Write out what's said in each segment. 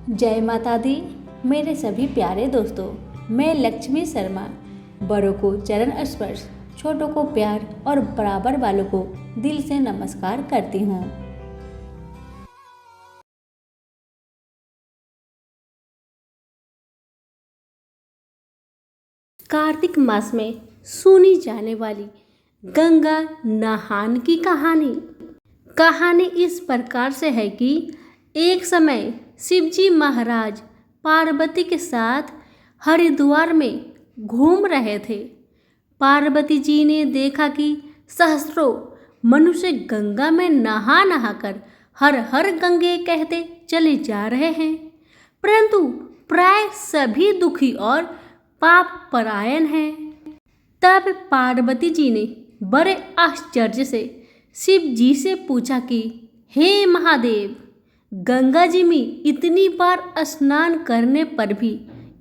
जय माता दी। मेरे सभी प्यारे दोस्तों, मैं लक्ष्मी शर्मा बड़ों को चरण स्पर्श, छोटों को प्यार और बराबर वालों को दिल से नमस्कार करती हूँ। कार्तिक मास में सुनी जाने वाली गंगा नहान की कहानी इस प्रकार से है कि एक समय शिवजी महाराज पार्वती के साथ हरिद्वार में घूम रहे थे। पार्वती जी ने देखा कि सहस्त्रों मनुष्य गंगा में नहा नहाकर हर हर गंगे कहते चले जा रहे हैं, परंतु प्राय सभी दुखी और पाप परायण हैं। तब पार्वती जी ने बड़े आश्चर्य से शिव जी से पूछा कि हे महादेव, गंगा जी में इतनी बार स्नान करने पर भी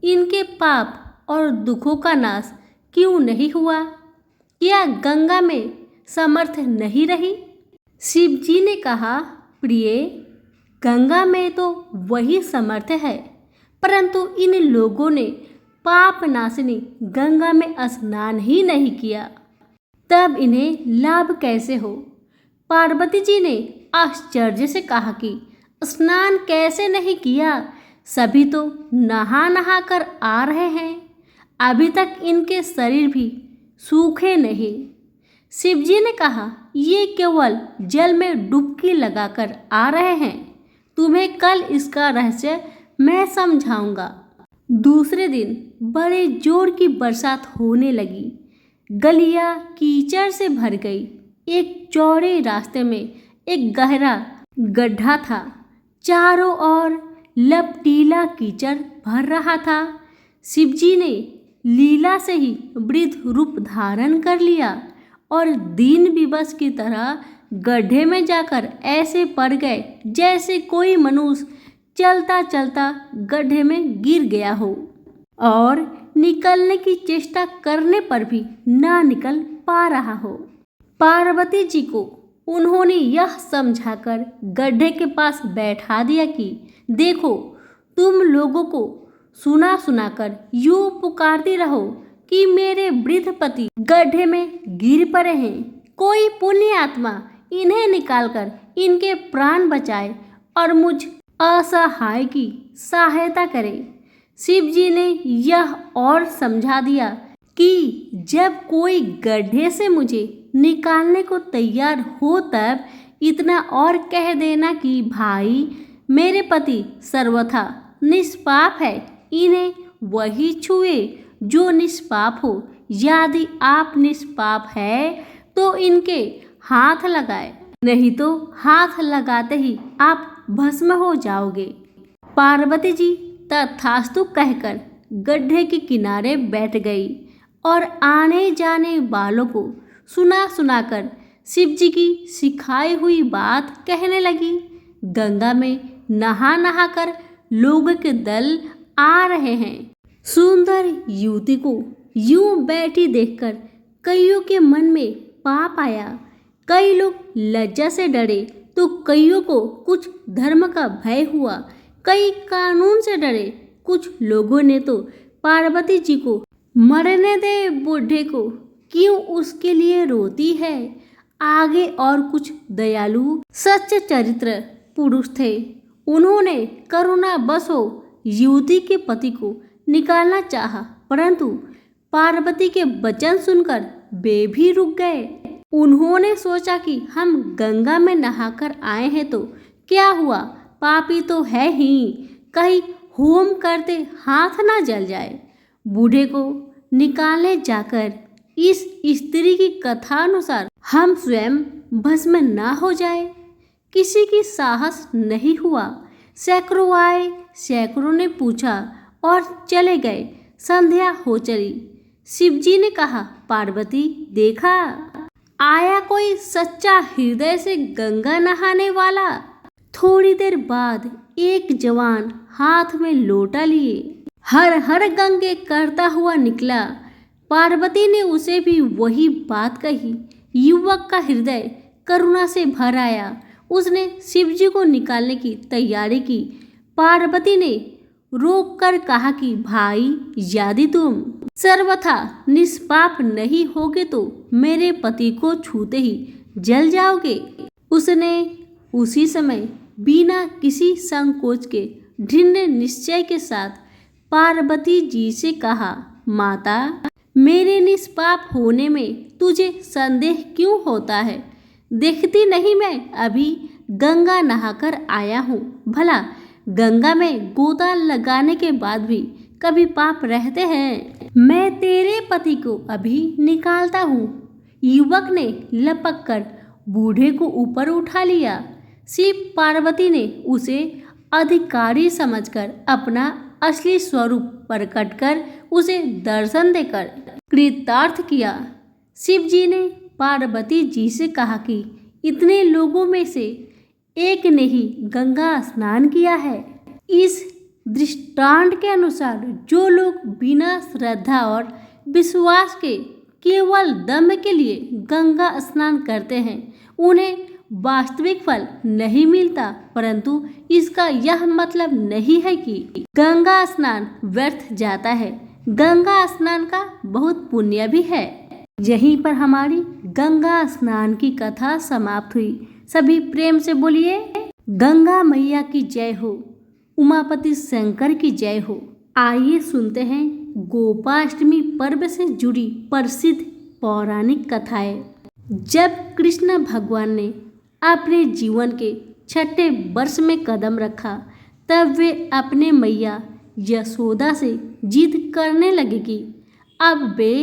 इनके पाप और दुखों का नाश क्यों नहीं हुआ? क्या गंगा में समर्थ नहीं रही? शिव जी ने कहा, प्रिय, गंगा में तो वही समर्थ है, परंतु इन लोगों ने पाप नाशिनी गंगा में स्नान ही नहीं किया, तब इन्हें लाभ कैसे हो? पार्वती जी ने आश्चर्य से कहा कि स्नान कैसे नहीं किया? सभी तो नहा नहा कर आ रहे हैं, अभी तक इनके शरीर भी सूखे नहीं। शिवजी ने कहा, ये केवल जल में डुबकी लगाकर आ रहे हैं, तुम्हें कल इसका रहस्य मैं समझाऊंगा। दूसरे दिन बड़े जोर की बरसात होने लगी। गलियां कीचड़ से भर गई। एक चौड़े रास्ते में एक गहरा गड्ढा था। चारों ओर लपटीला कीचड़ भर रहा था। शिवजी ने लीला से ही वृद्ध रूप धारण कर लिया और दीन विवश की तरह गड्ढे में जाकर ऐसे पड़ गए जैसे कोई मनुष्य चलता चलता गड्ढे में गिर गया हो और निकलने की चेष्टा करने पर भी ना निकल पा रहा हो। पार्वती जी को उन्होंने यह समझाकर गड्ढे के पास बैठा दिया कि देखो, तुम लोगों को सुना सुनाकर यूं पुकारती रहो कि मेरे वृद्ध पति गड्ढे में गिर पड़े हैं, कोई पुण्य आत्मा इन्हें निकालकर इनके प्राण बचाए और मुझ असहाय की सहायता करे। शिव जी ने यह और समझा दिया कि जब कोई गड्ढे से मुझे निकालने को तैयार हो तब इतना और कह देना कि भाई, मेरे पति सर्वथा निष्पाप है, इन्हें वही छुए जो निष्पाप हो। यदि आप निष्पाप है तो इनके हाथ लगाए, नहीं तो हाथ लगाते ही आप भस्म हो जाओगे। पार्वती जी तथास्तु कहकर गड्ढे के किनारे बैठ गई और आने जाने वालों को सुना सुनाकर शिव जी की सिखाई हुई बात कहने लगी। गंगा में नहा नहा कर लोगों के दल आ रहे हैं। सुंदर युवती को यूं बैठी देखकर कईयों के मन में पाप आया। कई लोग लज्जा से डरे तो कईयों को कुछ धर्म का भय हुआ, कई कानून से डरे। कुछ लोगों ने तो पार्वती जी को मरने दे बूढ़े को, क्यों उसके लिए रोती है। आगे और कुछ दयालु सच्चे चरित्र पुरुष थे। उन्होंने करुणा बसो युवती के पति को निकालना चाहा, परंतु पार्वती के वचन सुनकर वे भी रुक गए। उन्होंने सोचा कि हम गंगा में नहाकर आए हैं तो क्या हुआ, पापी तो है ही, कहीं होम करते हाथ ना जल जाए। बूढ़े को निकालने जाकर इस स्त्री की कथा अनुसार हम स्वयं भस्म ना हो जाए। किसी की साहस नहीं हुआ। सैकड़ों आए, सैकड़ों ने पूछा और चले गए। संध्या हो चली। शिवजी ने कहा, पार्वती, देखा आया कोई सच्चा हृदय से गंगा नहाने वाला। थोड़ी देर बाद एक जवान हाथ में लोटा लिए हर हर गंगे करता हुआ निकला। पार्वती ने उसे भी वही बात कही। युवक का हृदय करुणा से भर आया। उसने शिवजी को निकालने की तैयारी की, पार्वती ने रोक कर कहा कि भाई, यदि तुम सर्वथा निष्पाप नहीं होगे तो मेरे पति को छूते ही जल जाओगे। उसने उसी समय बिना किसी संकोच के दृढ़ निश्चय के साथ पार्वती जी से कहा, माता, मेरे निष्पाप होने में तुझे संदेह क्यों होता है? देखती नहीं मैं अभी गंगा नहाकर आया हूँ। भला गंगा में गोता लगाने के बाद भी कभी पाप रहते हैं? मैं तेरे पति को अभी निकालता हूँ। युवक ने लपक कर बूढ़े को ऊपर उठा लिया। शिव पार्वती ने उसे अधिकारी समझकर अपना असली स्वरूप प्रकट कर उसे दर्शन देकर कृतार्थ किया। शिव जी ने पार्वती जी से कहा कि इतने लोगों में से एक ने ही गंगा स्नान किया है। इस दृष्टांत के अनुसार जो लोग बिना श्रद्धा और विश्वास के केवल दम के लिए गंगा स्नान करते हैं उन्हें वास्तविक फल नहीं मिलता, परंतु इसका यह मतलब नहीं है कि गंगा स्नान व्यर्थ जाता है। गंगा स्नान का बहुत पुण्य भी है। यहीं पर हमारी गंगा स्नान की कथा समाप्त हुई। सभी प्रेम से बोलिए, गंगा मैया की जय हो, उमापति शंकर की जय हो। आइए सुनते हैं गोपाष्टमी पर्व से जुड़ी प्रसिद्ध पौराणिक कथाएं। जब कृष्ण भगवान ने अपने जीवन के 6ठे वर्ष में कदम रखा तब वे अपने मैया यशोदा से जिद करने लगे कि अब वे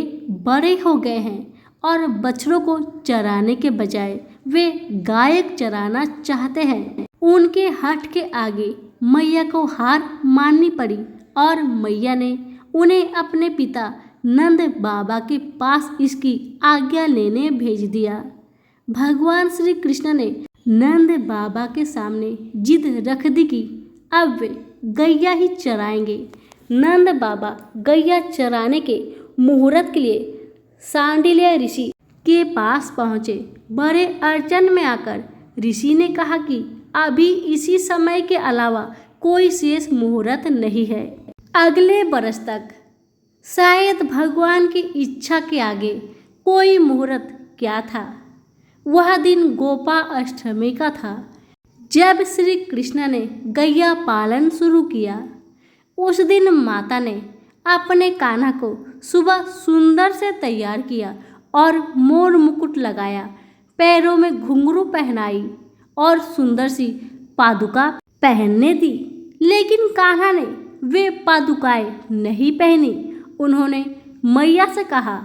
बड़े हो गए हैं और बछड़ों को चराने के बजाय वे गाय चराना चाहते हैं। उनके हठ के आगे मैया को हार माननी पड़ी और मैया ने उन्हें अपने पिता नंद बाबा के पास इसकी आज्ञा लेने भेज दिया। भगवान श्री कृष्ण ने नंद बाबा के सामने जिद रख दी कि अब वे गैया ही चराएंगे। नंद बाबा गैया चराने के मुहूर्त के लिए सांडिल्य ऋषि के पास पहुँचे। बड़े अड़चन में आकर ऋषि ने कहा कि अभी इसी समय के अलावा कोई शेष मुहूर्त नहीं है। अगले बरस तक शायद भगवान की इच्छा के आगे कोई मुहूर्त क्या था। वह दिन गोपा अष्टमी का था जब श्री कृष्ण ने गैया पालन शुरू किया। उस दिन माता ने अपने कान्हा को सुबह सुंदर से तैयार किया और मोर मुकुट लगाया, पैरों में घुंघरू पहनाई और सुंदर सी पादुका पहनने दी। लेकिन कान्हा ने वे पादुकाएं नहीं पहनी। उन्होंने मैया से कहा,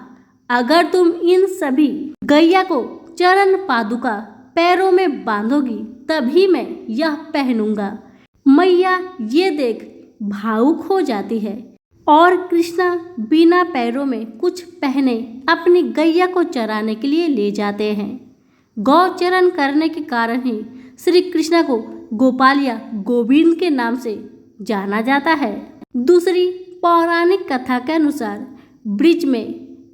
अगर तुम इन सभी गैया को चरण पादुका पैरों में बांधोगी तभी मैं यह पहनूंगा। मैया ये देख भावुक हो जाती है और कृष्णा बिना पैरों में कुछ पहने अपनी गैया को चराने के लिए ले जाते हैं। गौचरण करने के कारण ही श्री कृष्ण को गोपाल या गोविंद के नाम से जाना जाता है। दूसरी पौराणिक कथा के अनुसार ब्रिज में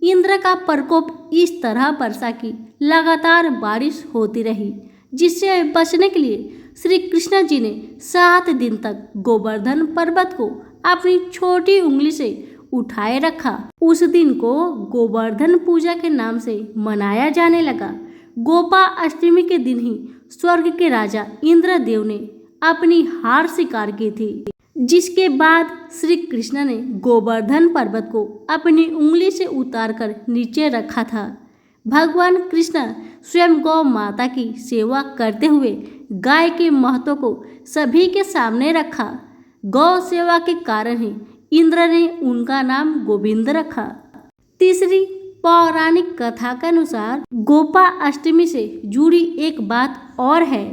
इंद्र का प्रकोप इस तरह बरसा कि लगातार बारिश होती रही, जिससे बचने के लिए श्री कृष्ण जी ने 7 दिन तक गोवर्धन पर्वत को अपनी छोटी उंगली से उठाए रखा। उस दिन को गोवर्धन पूजा के नाम से मनाया जाने लगा। गोपा अष्टमी के दिन ही स्वर्ग के राजा इंद्रदेव ने अपनी हार स्वीकार की थी, जिसके बाद श्री कृष्ण ने गोवर्धन पर्वत को अपनी उंगली से उतारकर नीचे रखा था। भगवान कृष्ण स्वयं गौ माता की सेवा करते हुए गाय के महत्व को सभी के सामने रखा। गौ सेवा के कारण ही इंद्र ने उनका नाम गोविंद रखा। तीसरी पौराणिक कथा के अनुसार गोपा अष्टमी से जुड़ी एक बात और है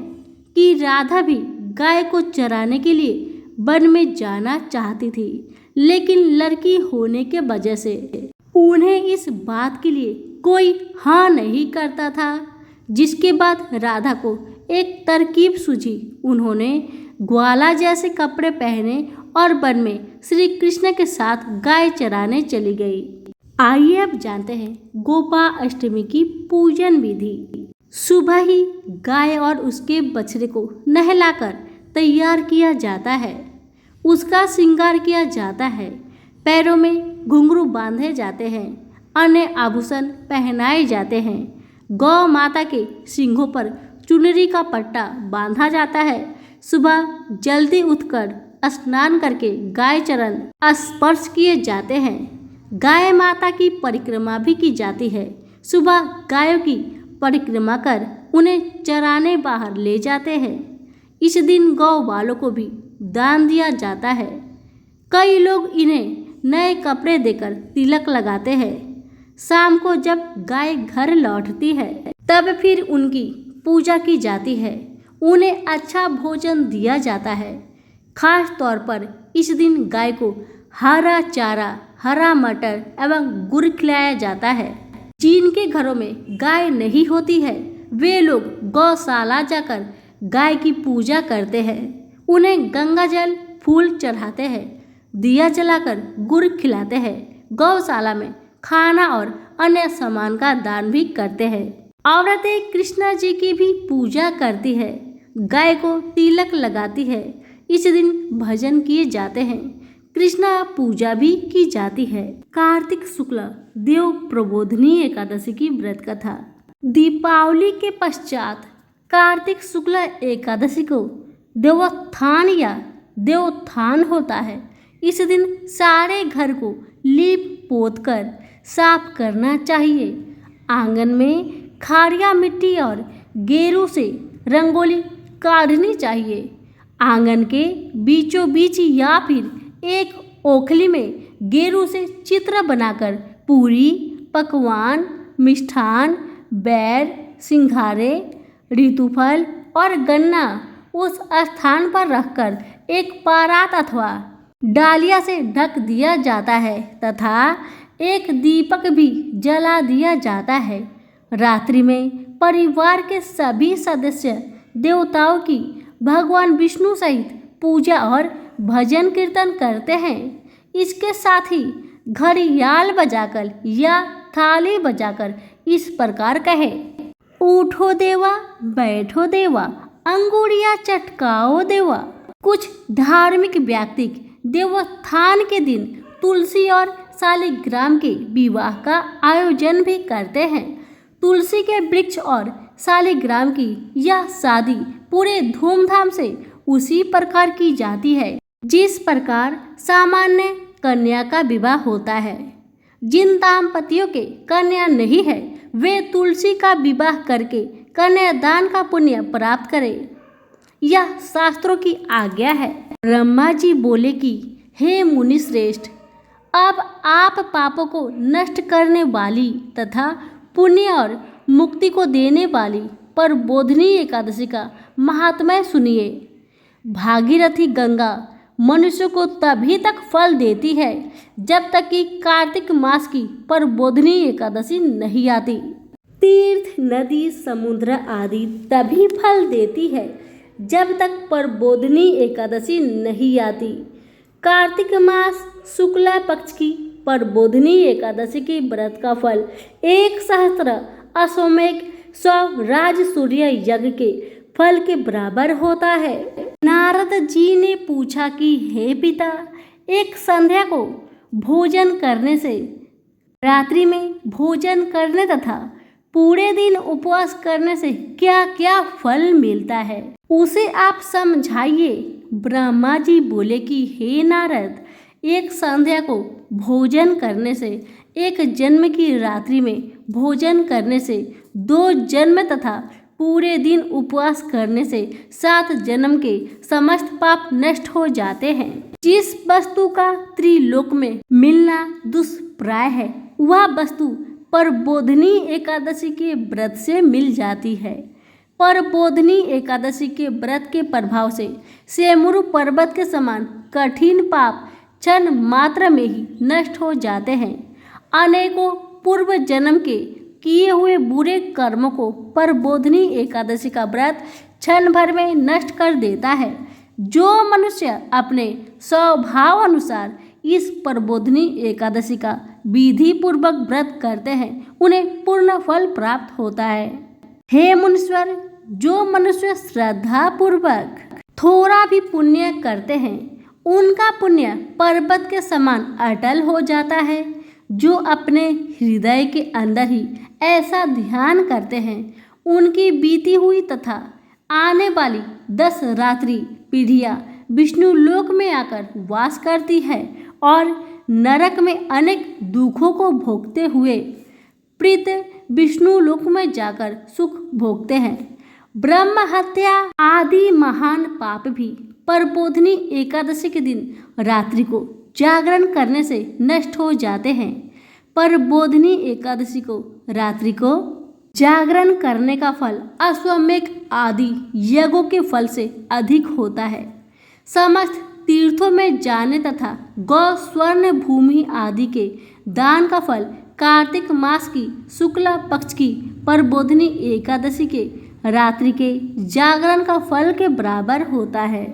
कि राधा भी गाय को चराने के लिए वन में जाना चाहती थी, लेकिन लड़की होने के वजह से उन्हें इस बात के लिए कोई हाँ नहीं करता था। जिसके बाद राधा को एक तरकीब सूझी। उन्होंने ग्वाला जैसे कपड़े पहने और वन में श्री कृष्ण के साथ गाय चराने चली गई। आइए अब जानते हैं गोपा अष्टमी की पूजन विधि। सुबह ही गाय और उसके बछड़े को नहलाकर तैयार किया जाता है, उसका श्रृंगार किया जाता है, पैरों में घुंघरू बांधे जाते हैं, अन्य आभूषण पहनाए जाते हैं, गौ माता के सींगों पर चुनरी का पट्टा बांधा जाता है। सुबह जल्दी उठकर स्नान करके गाय चरण स्पर्श किए जाते हैं। गाय माता की परिक्रमा भी की जाती है। सुबह गायों की परिक्रमा कर उन्हें चराने बाहर ले जाते हैं। इस दिन गौ वालों को भी दान दिया जाता है। कई लोग इन्हें नए कपड़े देकर तिलक लगाते हैं। शाम को जब गाय घर लौटती है तब फिर उनकी पूजा की जाती है। उन्हें अच्छा भोजन दिया जाता है। खास तौर पर इस दिन गाय को हरा चारा, हरा मटर एवं गुड़ खिलाया जाता है। जिनके घरों में गाय नहीं होती है वे लोग गौशाला जाकर गाय की पूजा करते हैं। उन्हें गंगा जल, फूल चढ़ाते हैं, दिया जलाकर गुड़ खिलाते हैं। गौशाला में खाना और अन्य सामान का दान भी करते हैं। औरतें कृष्णा जी की भी पूजा करती है, गाय को तिलक लगाती है। इस दिन भजन किए जाते हैं, कृष्णा पूजा भी की जाती है। कार्तिक शुक्ल देव प्रबोधिनी एकादशी की व्रत कथा। दीपावली के पश्चात कार्तिक शुक्ल एकादशी को देवोत्थान या देवोत्थान होता है। इस दिन सारे घर को लीप पोत कर साफ करना चाहिए। आंगन में खारिया मिट्टी और गेरू से रंगोली काढ़नी चाहिए। आंगन के बीचों बीच या फिर एक ओखली में गेरू से चित्र बनाकर पूरी, पकवान, मिष्ठान, बैर, सिंघारे, ऋतुफल और गन्ना उस स्थान पर रखकर एक परात अथवा डालिया से ढक दिया जाता है तथा एक दीपक भी जला दिया जाता है। रात्रि में परिवार के सभी सदस्य देवताओं की भगवान विष्णु सहित पूजा और भजन कीर्तन करते हैं। इसके साथ ही घड़ियाल बजाकर या थाली बजाकर इस प्रकार कहे, उठो देवा, बैठो देवा, अंगुड़िया चटकाओ देवा। कुछ धार्मिक व्यक्ति देवोत्थान के दिन तुलसी और शालिग्राम के विवाह का आयोजन भी करते हैं। तुलसी के वृक्ष और शालिग्राम की यह शादी पूरे धूमधाम से उसी प्रकार की जाती है जिस प्रकार सामान्य कन्या का विवाह होता है। जिन दाम्पतियों के कन्या नहीं है वे तुलसी का विवाह करके कन्यादान का पुण्य प्राप्त करें, यह शास्त्रों की आज्ञा है। ब्रह्मा जी बोले कि हे मुनि श्रेष्ठ, अब आप पापों को नष्ट करने वाली तथा पुण्य और मुक्ति को देने वाली प्रबोधिनी एकादशी का महात्म्य सुनिए। भागीरथी गंगा मनुष्य को तभी तक फल देती है जब तक कि कार्तिक मास की प्रबोधिनी एकादशी नहीं आती। तीर्थ, नदी, समुद्र आदि तभी फल देती है जब तक प्रबोधिनी एकादशी नहीं आती। कार्तिक मास शुक्ला पक्ष की प्रबोधिनी एकादशी के व्रत का फल 1 सहस्त्र अश्वमेध 100 राज सूर्य यज्ञ के फल के बराबर होता है। नारद जी ने पूछा कि हे पिता, एक संध्या को भोजन करने से, रात्रि में भोजन करने तथा पूरे दिन उपवास करने से क्या क्या फल मिलता है, उसे आप समझाइए। ब्रह्मा जी बोले कि हे नारद, एक संध्या को भोजन करने से, एक जन्म की रात्रि में भोजन करने से, 2 जन्म तथा पूरे दिन उपवास करने से 7 जन्म के समस्त पाप नष्ट हो जाते हैं। जिस वस्तु का त्रिलोक में मिलना दुष्प्राय है वह वस्तु प्रबोधिनी एकादशी के व्रत से मिल जाती है। प्रबोधिनी एकादशी के व्रत के प्रभाव से सेमुरु पर्वत के समान कठिन पाप क्षण मात्र में ही नष्ट हो जाते हैं। अनेकों पूर्व जन्म के किए हुए बुरे कर्मों को प्रबोधिनी एकादशी का व्रत क्षण भर में नष्ट कर देता है। जो मनुष्य अपने स्वभाव अनुसार इस प्रबोधिनी एकादशी का विधि पूर्वक व्रत करते हैं उन्हें पूर्ण फल प्राप्त होता है। हे मुनीश्वर, जो मनुष्य श्रद्धा पूर्वक थोड़ा भी पुण्य करते हैं उनका पुण्य पर्वत के समान अटल हो जाता है। जो अपने हृदय के अंदर ही ऐसा ध्यान करते हैं उनकी बीती हुई तथा आने वाली 10 रात्रि पीढ़ियाँ विष्णु लोक में आकर वास करती है और नरक में अनेक दुखों को भोगते हुए प्रीत विष्णु लोक में जाकर सुख भोगते हैं। ब्रह्म हत्या आदि महान पाप भी परबोधिनी एकादशी के दिन रात्रि को जागरण करने से नष्ट हो जाते हैं। परबोधिनी एकादशी को रात्रि को जागरण करने का फल अश्वमेघ आदि यज्ञों के फल से अधिक होता है। समस्त तीर्थों में जाने तथा गौ स्वर्ण भूमि आदि के दान का फल कार्तिक मास की शुक्ल पक्ष की परबोधिनी एकादशी के रात्रि के जागरण का फल के बराबर होता है।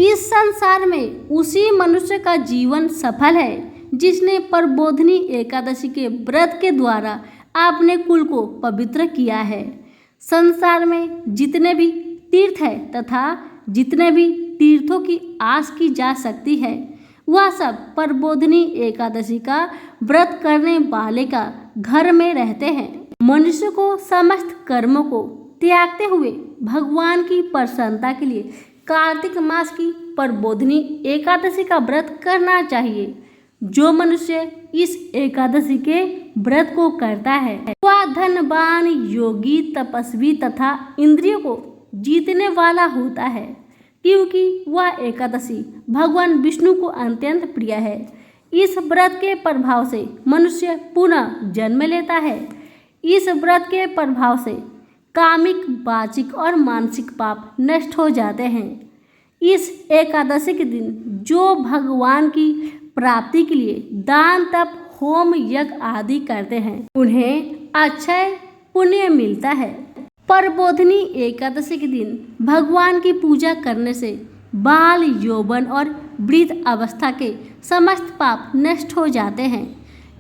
इस संसार में उसी मनुष्य का जीवन सफल है जिसने परबोधिनी एकादशी के व्रत के द्वारा अपने कुल को पवित्र किया है। संसार में जितने भी तीर्थ है तथा जितने भी तीर्थों की आस की जा सकती है वह सब परबोधिनी एकादशी का व्रत करने वाले का घर में रहते हैं। मनुष्य को समस्त कर्मों को त्यागते हुए भगवान की प्रसन्नता के लिए कार्तिक मास की परबोधिनी एकादशी का व्रत करना चाहिए। जो मनुष्य इस एकादशी के व्रत को करता है वह धनवान योगी तपस्वी तथा इंद्रियों को जीतने वाला होता है, क्योंकि वह एकादशी भगवान विष्णु को अत्यंत प्रिय है। इस व्रत के प्रभाव से मनुष्य पुनः जन्म लेता है। इस व्रत के प्रभाव से कामिक वाचिक और मानसिक पाप नष्ट हो जाते हैं। इस एकादशी के दिन जो भगवान की प्राप्ति के लिए दान तप होम यज्ञ आदि करते हैं उन्हें अक्षय पुण्य मिलता है। परबोधिनी एकादशी के दिन भगवान की पूजा करने से बाल यौवन और वृद्ध अवस्था के समस्त पाप नष्ट हो जाते हैं।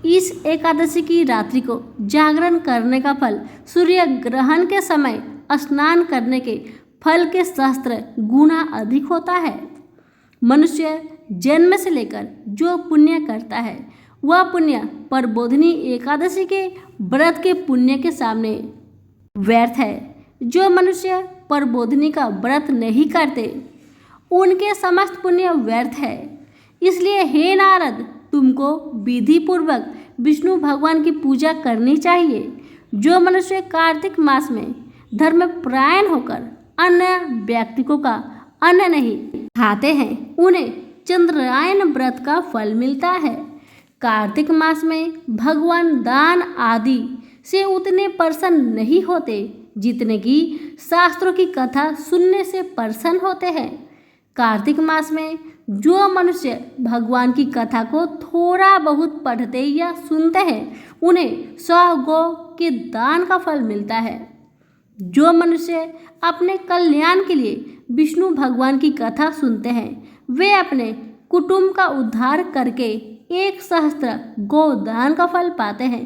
इस एकादशी की रात्रि को जागरण करने का फल सूर्य ग्रहण के समय स्नान करने के फल के सहस्त्र गुना अधिक होता है। मनुष्य जन्म से लेकर जो पुण्य करता है वह पुण्य परबोधिनी एकादशी के व्रत के पुण्य के सामने व्यर्थ है। जो मनुष्य परबोधिनी का व्रत नहीं करते उनके समस्त पुण्य व्यर्थ है। इसलिए हे नारद, तुमको विधि पूर्वक विष्णु भगवान की पूजा करनी चाहिए। जो मनुष्य कार्तिक मास में धर्मपरायण होकर अन्य व्यक्तियों का अन्न नहीं खाते हैं उन्हें चंद्रायन व्रत का फल मिलता है। कार्तिक मास में भगवान दान आदि से उतने प्रसन्न नहीं होते जितने कि शास्त्रों की कथा सुनने से प्रसन्न होते हैं। कार्तिक मास में जो मनुष्य भगवान की कथा को थोड़ा बहुत पढ़ते या सुनते हैं उन्हें 100 गौ के दान का फल मिलता है। जो मनुष्य अपने कल्याण के लिए विष्णु भगवान की कथा सुनते हैं वे अपने कुटुंब का उद्धार करके 1 सहस्त्र गोदान का फल पाते हैं।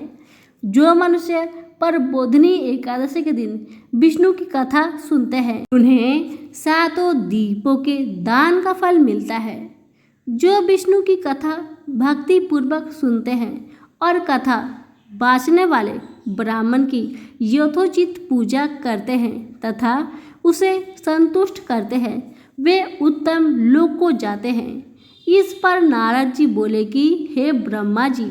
जो मनुष्य परबोधिनी एकादशी के दिन विष्णु की कथा सुनते हैं उन्हें 7 दीपों के दान का फल मिलता है। जो विष्णु की कथा भक्ति पूर्वक सुनते हैं और कथा बाँचने वाले ब्राह्मण की यथोचित पूजा करते हैं तथा उसे संतुष्ट करते हैं वे उत्तम लोक को जाते हैं। इस पर नारद जी बोले कि हे ब्रह्मा जी,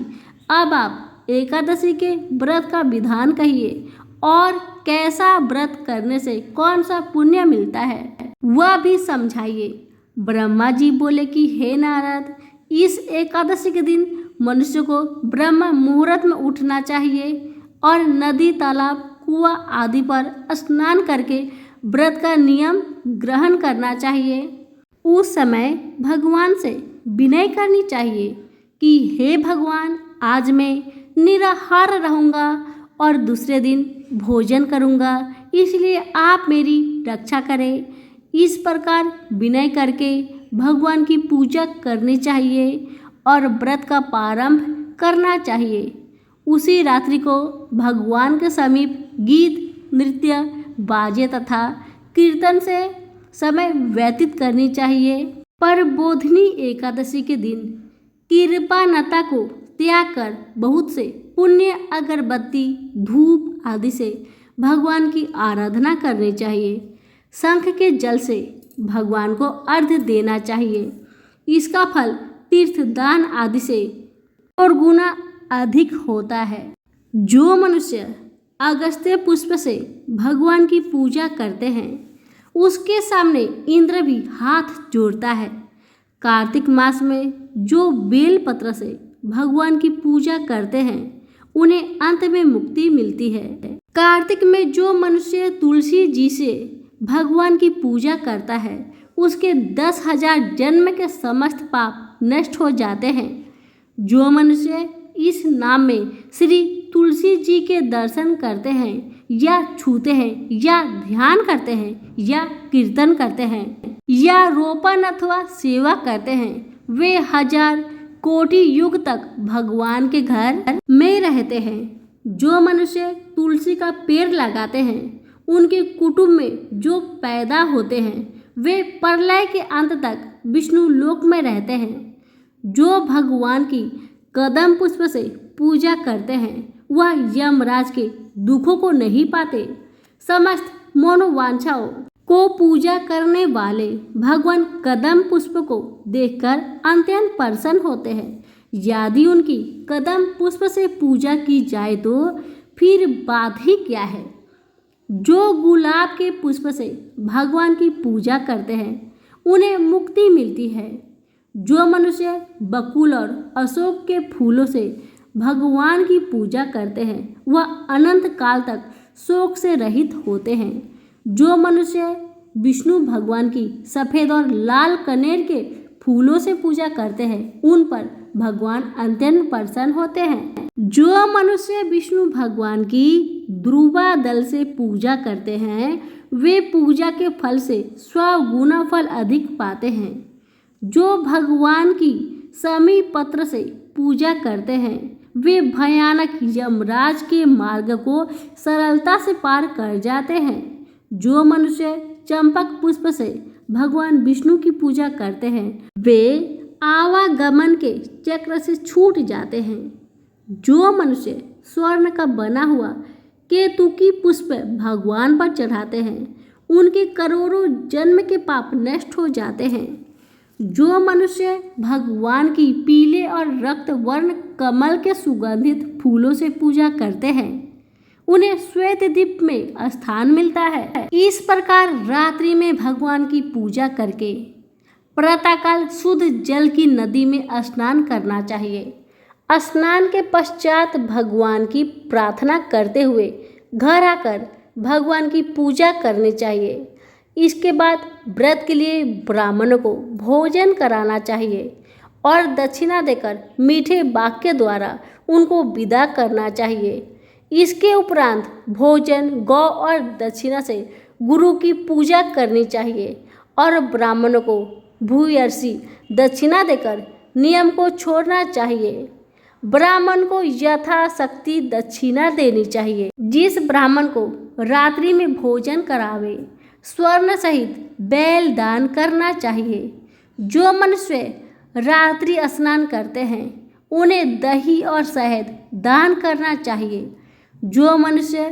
अब आप एकादशी के व्रत का विधान कहिए और कैसा व्रत करने से कौन सा पुण्य मिलता है वह भी समझाइए। ब्रह्मा जी बोले कि हे नारद, इस एकादशी के दिन मनुष्य को ब्रह्म मुहूर्त में उठना चाहिए और नदी तालाब कुआं आदि पर स्नान करके व्रत का नियम ग्रहण करना चाहिए। उस समय भगवान से विनय करनी चाहिए कि हे भगवान, आज मैं निराहार रहूँगा और दूसरे दिन भोजन करूँगा, इसलिए आप मेरी रक्षा करें। इस प्रकार विनय करके भगवान की पूजा करनी चाहिए और व्रत का प्रारंभ करना चाहिए। उसी रात्रि को भगवान के समीप गीत नृत्य बाजे तथा कीर्तन से समय व्यतीत करनी चाहिए। पर बोधनी एकादशी के दिन कृपानता को त्याग कर बहुत से पुण्य अगरबत्ती धूप आदि से भगवान की आराधना करनी चाहिए। शंख के जल से भगवान को अर्घ्य देना चाहिए। इसका फल तीर्थदान आदि से और गुना अधिक होता है। जो मनुष्य अगस्त्य पुष्प से भगवान की पूजा करते हैं उसके सामने इंद्र भी हाथ जोड़ता है। कार्तिक मास में जो बेल पत्र से भगवान की पूजा करते हैं उन्हें अंत में मुक्ति मिलती है। कार्तिक में जो मनुष्य तुलसी जी से भगवान की पूजा करता है उसके 10,000 जन्म के समस्त पाप नष्ट हो जाते हैं। जो मनुष्य इस नाम में श्री तुलसी जी के दर्शन करते हैं या छूते हैं या ध्यान करते हैं या कीर्तन करते हैं या रोपण अथवा सेवा करते हैं वे 1000 कोटि युग तक भगवान के घर में रहते हैं। जो मनुष्य तुलसी का पेड़ लगाते हैं उनके कुटुंब में जो पैदा होते हैं वे प्रलय के अंत तक विष्णु लोक में रहते हैं। जो भगवान की कदम पुष्प से पूजा करते हैं वह यमराज के दुखों को नहीं पाते। समस्त मनोवांछाओं को पूजा करने वाले भगवान कदम पुष्प को देखकर अत्यंत प्रसन्न होते हैं। यदि उनकी कदम पुष्प से पूजा की जाए तो फिर बात ही क्या है। जो गुलाब के पुष्प से भगवान की पूजा करते हैं उन्हें मुक्ति मिलती है। जो मनुष्य बकुल और अशोक के फूलों से भगवान की पूजा करते हैं वह अनंत काल तक शोक से रहित होते हैं। जो मनुष्य विष्णु भगवान की सफ़ेद और लाल कनेर के फूलों से पूजा करते हैं उन पर भगवान अत्यंत प्रसन्न होते हैं। जो मनुष्य विष्णु भगवान की ध्रुवा दल से पूजा करते हैं वे पूजा के फल से 100 गुना फल अधिक पाते हैं। जो भगवान की समी पत्र से पूजा करते हैं वे भयानक यमराज के मार्ग को सरलता से पार कर जाते हैं। जो मनुष्य चंपक पुष्प से भगवान विष्णु की पूजा करते हैं वे आवागमन के चक्र से छूट जाते हैं। जो मनुष्य स्वर्ण का बना हुआ केतुकी पुष्प भगवान पर चढ़ाते हैं उनके करोड़ों जन्म के पाप नष्ट हो जाते हैं। जो मनुष्य भगवान की पीले और रक्त वर्ण कमल के सुगंधित फूलों से पूजा करते हैं उन्हें श्वेत दीप में स्थान मिलता है। इस प्रकार रात्रि में भगवान की पूजा करके प्रातःकाल शुद्ध जल की नदी में स्नान करना चाहिए। स्नान के पश्चात भगवान की प्रार्थना करते हुए घर आकर भगवान की पूजा करनी चाहिए। इसके बाद व्रत के लिए ब्राह्मणों को भोजन कराना चाहिए और दक्षिणा देकर मीठे वाक्य द्वारा उनको विदा करना चाहिए। इसके उपरांत भोजन गौ और दक्षिणा से गुरु की पूजा करनी चाहिए और ब्राह्मणों को भूयसी दक्षिणा देकर नियम को छोड़ना चाहिए। ब्राह्मण को यथाशक्ति दक्षिणा देनी चाहिए। जिस ब्राह्मण को रात्रि में भोजन करावे स्वर्ण सहित बैल दान करना चाहिए। जो मनुष्य रात्रि स्नान करते हैं उन्हें दही और शहद दान करना चाहिए। जो मनुष्य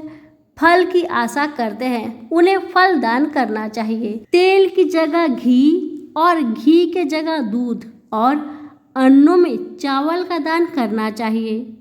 फल की आशा करते हैं उन्हें फल दान करना चाहिए। तेल की जगह घी और घी के जगह दूध और अन्नों में चावल का दान करना चाहिए।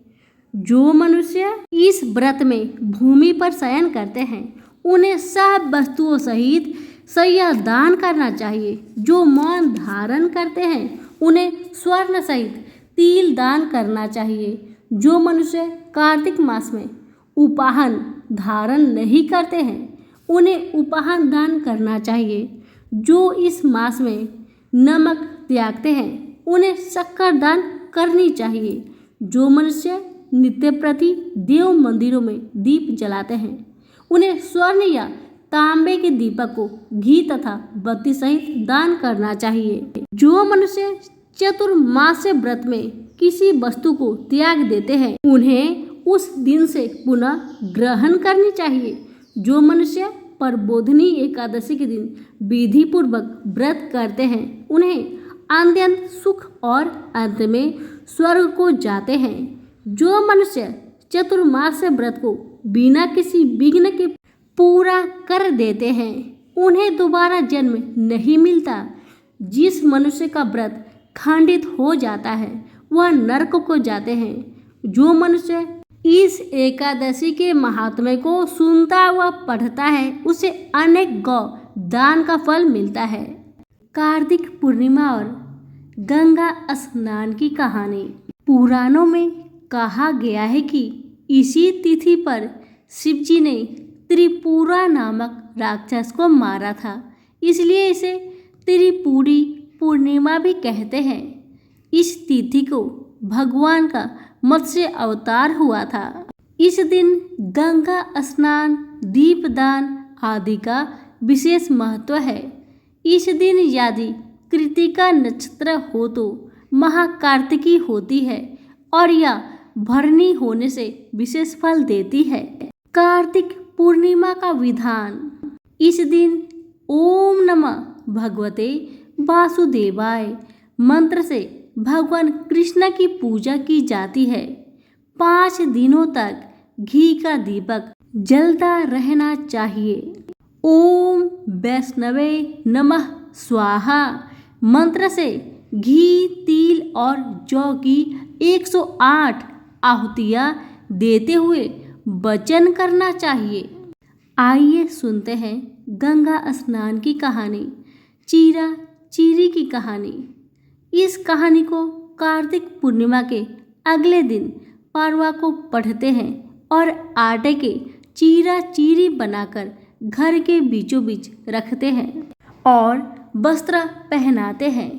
जो मनुष्य इस व्रत में भूमि पर शयन करते हैं उन्हें सब वस्तुओं सहित शय्या दान करना चाहिए। जो मौन धारण करते हैं उन्हें स्वर्ण सहित तिल दान करना चाहिए। जो मनुष्य कार्तिक मास में उपाहन धारण नहीं करते हैं उन्हें उपाहन दान करना चाहिए। जो इस मास में नमक त्यागते हैं उन्हें शक्कर दान करनी चाहिए। जो मनुष्य नित्य प्रति देव मंदिरों में दीप जलाते हैं उन्हें स्वर्ण या तांबे के दीपक को घी तथा बत्ती सहित दान करना चाहिए। जो मनुष्य चतुर्मास्य व्रत में किसी वस्तु को त्याग देते हैं उन्हें उस दिन से पुनः ग्रहण करनी चाहिए। जो मनुष्य प्रबोधिनी एकादशी के दिन विधि पूर्वक व्रत करते हैं उन्हें अत्यंत सुख और अंत में स्वर्ग को जाते हैं। जो मनुष्य चतुर्मास व्रत को बिना किसी विघ्न के पूरा कर देते हैं उन्हें दोबारा जन्म नहीं मिलता। जिस मनुष्य का व्रत खंडित हो जाता है वह नरक को जाते हैं। जो मनुष्य इस एकादशी के महात्म्य को सुनता व पढ़ता है उसे अनेक गौ दान का फल मिलता है। कार्तिक पूर्णिमा और गंगा स्नान की कहानी। पुराणों में कहा गया है कि इसी तिथि पर शिवजी ने त्रिपुरा नामक राक्षस को मारा था, इसलिए इसे त्रिपुरी पूर्णिमा भी कहते हैं। इस तिथि को भगवान का मत्स्य अवतार हुआ था। इस दिन गंगा स्नान, दीपदान आदि का विशेष महत्व है। इस दिन यदि कृतिका नक्षत्र हो तो महाकार्तिकी होती है और यह भरनी होने से विशेष फल देती है। कार्तिक पूर्णिमा का विधान। इस दिन ओम नमः भगवते वासुदेवाय मंत्र से भगवान कृष्ण की पूजा की जाती है। 5 दिनों तक घी का दीपक जलता रहना चाहिए। ओम वैष्णवे नमः स्वाहा मंत्र से घी, तिल और जौ की 108 आहुतियाँ देते हुए वचन करना चाहिए। आइए सुनते हैं गंगा स्नान की कहानी। चीरा चीरी की कहानी। इस कहानी को कार्तिक पूर्णिमा के अगले दिन पारवा को पढ़ते हैं और आटे के चीरा चीरी बनाकर घर के बीचों बीच रखते हैं और वस्त्र पहनाते हैं।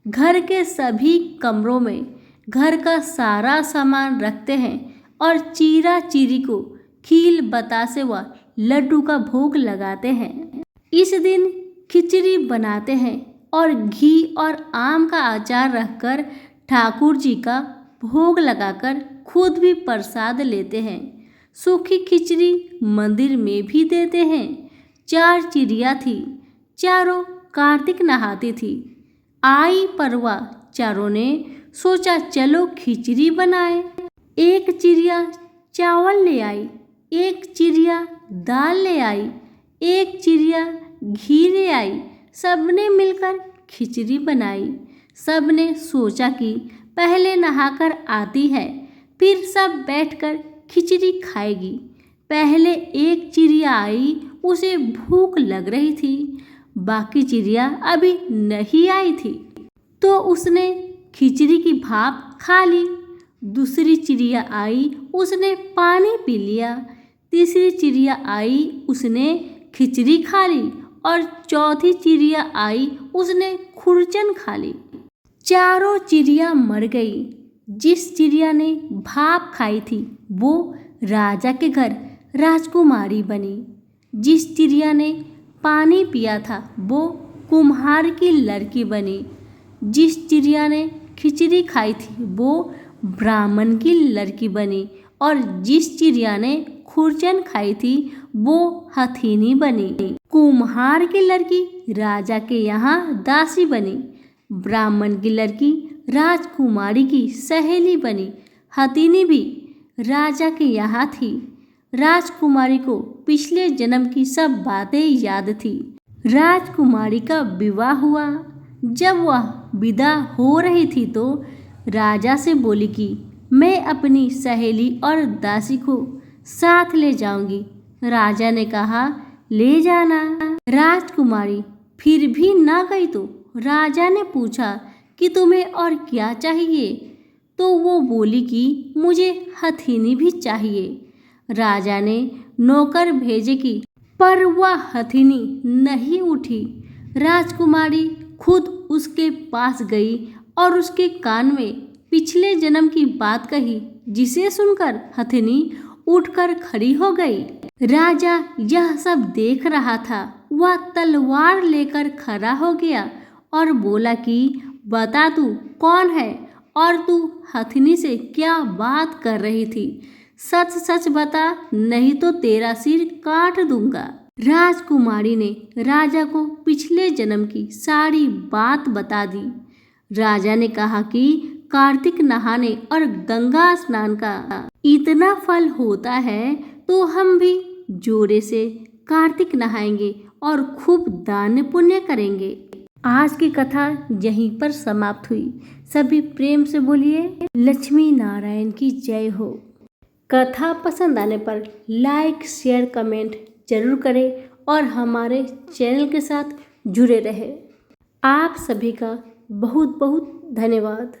घर के सभी कमरों में घर का सारा सामान रखते हैं और चीरा चीरी को खील बतासे व लड्डू का भोग लगाते हैं। इस दिन खिचड़ी बनाते हैं और घी और आम का अचार रखकर ठाकुर जी का भोग लगाकर खुद भी प्रसाद लेते हैं। सूखी खिचड़ी मंदिर में भी देते हैं। 4 चिड़िया थी, चारों कार्तिक नहाती थी। आई परवा, चारों ने सोचा चलो खिचड़ी बनाए। एक चिड़िया चावल ले आई, एक चिड़िया दाल ले आई, एक चिड़िया घी ले आई। सबने मिलकर खिचड़ी बनाई। सबने सोचा कि पहले नहाकर आती है, फिर सब बैठकर खिचड़ी खाएगी। पहले एक चिड़िया आई, उसे भूख लग रही थी। बाकी चिड़िया अभी नहीं आई थी तो उसने खिचड़ी की भाप खा ली। दूसरी चिड़िया आई, उसने पानी पी लिया। तीसरी चिड़िया आई, उसने खिचड़ी खा ली और चौथी चिड़िया आई, उसने खुरचन खा ली। चारों चिड़िया मर गई। जिस चिड़िया ने भाप खाई थी वो राजा के घर राजकुमारी बनी। जिस चिड़िया ने पानी पिया था वो कुम्हार की लड़की बनी। जिस चिड़िया ने खिचड़ी खाई थी वो ब्राह्मण की लड़की बनी और जिस चिड़िया ने खुरचन खाई थी वो हथिनी बनी। कुम्हार की लड़की राजा के यहाँ दासी बनी। ब्राह्मण की लड़की राजकुमारी की सहेली बनी। हथिनी भी राजा के यहाँ थी। राजकुमारी को पिछले जन्म की सब बातें याद थी। राजकुमारी का विवाह हुआ। जब वह विदा हो रही थी तो राजा से बोली कि मैं अपनी सहेली और दासी को साथ ले जाऊंगी। राजा ने कहा ले जाना। राजकुमारी फिर भी ना गई तो राजा ने पूछा कि तुम्हें और क्या चाहिए, तो वो बोली कि मुझे हथिनी भी चाहिए। राजा ने नौकर भेजे कि पर वह हथिनी नहीं उठी। राजकुमारी खुद उसके पास गई और उसके कान में पिछले जन्म की बात कही, जिसे सुनकर हथिनी उठकर खड़ी हो गई। राजा यह सब देख रहा था। वह तलवार लेकर खड़ा हो गया और बोला कि बता तू कौन है और तू हथिनी से क्या बात कर रही थी। सच सच बता, नहीं तो तेरा सिर काट दूंगा। राजकुमारी ने राजा को पिछले जन्म की सारी बात बता दी। राजा ने कहा कि कार्तिक नहाने और गंगा स्नान का इतना फल होता है तो हम भी जोरे से कार्तिक नहाएंगे और खूब दान पुण्य करेंगे। आज की कथा यहीं पर समाप्त हुई। सभी प्रेम से बोलिए लक्ष्मी नारायण की जय हो। कथा पसंद आने पर लाइक शेयर कमेंट जरूर करें और हमारे चैनल के साथ जुड़े रहें। आप सभी का बहुत बहुत धन्यवाद।